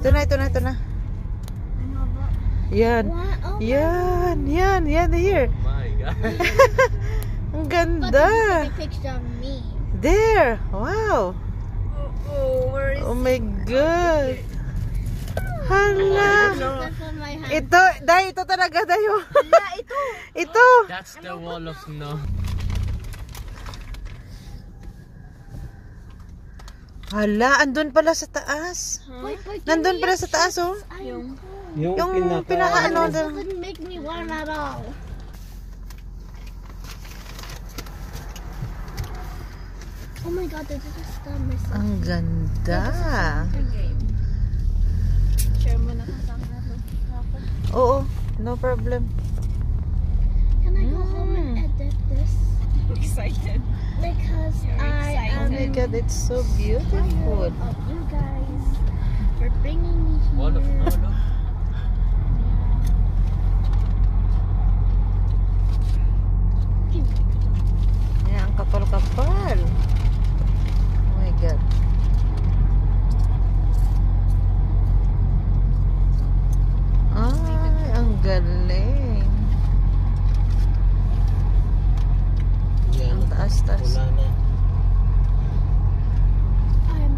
Ito na, ito na, ito na. Yan. Yan, yan, yan, here. Oh my God. Ang ganda. A picture of me. There. Wow. Where is Oh my God. Hala. That's on my hand. Ito, dahil ito talaga dayo. Ito. Ito. That's the wall of snow. Hala, andun pala sa taas. Nandun pala sa taas, oh. Yung pinaka ano. This doesn't make me warm at all. Oh my God, I just stabbed myself. Ang ganda. Share mo na kasama na. Oo, no problem. Can I go home and edit this? I'm excited. Because I Oh am my God, it's so beautiful. tired of you guys for bringing me here. Wall of snow, look. Yan, ang kapal-kapal. Oh my God. Ay, ang galing. Yan. Ang taas-taas. Wala na. I'm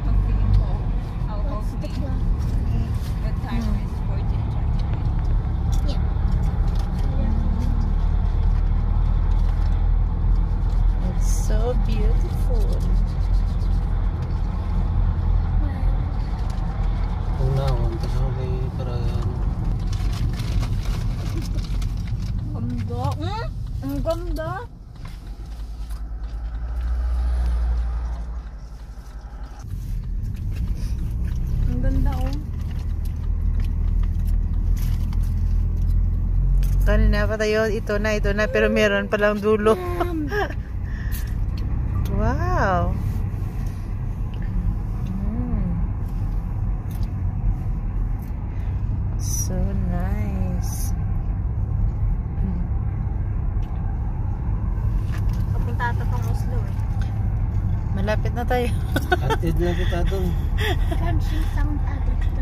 I'm feeling cold. How What's about the me? clock? The time is 14:20. Yeah. It's so beautiful. Unahon, kasi may parang Ganda. Ang ganda. Ang ganda oh. Kanina pa tayo, ito na, pero meron palang dulo. Wow. So nice. Kapunta ata tong Oslo eh. Malapit na tayo. atid na kita doon. Country sound addict.